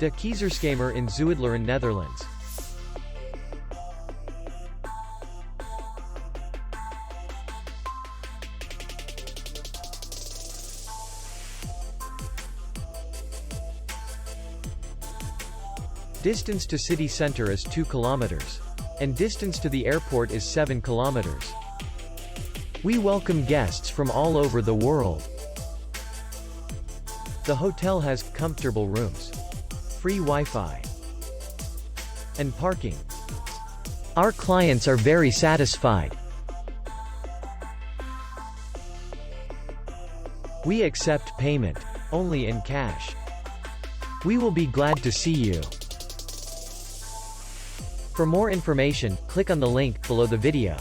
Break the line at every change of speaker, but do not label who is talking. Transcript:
De Keizerskamer in Zuidlaren, Netherlands. Distance to city center is 2 kilometers. And distance to the airport is 7 kilometers. We welcome guests from all over the world. The hotel has comfortable rooms, free Wi-Fi, and parking. Our clients are very satisfied. We accept payment only in cash. We will be glad to see you. For more information, click on the link below the video.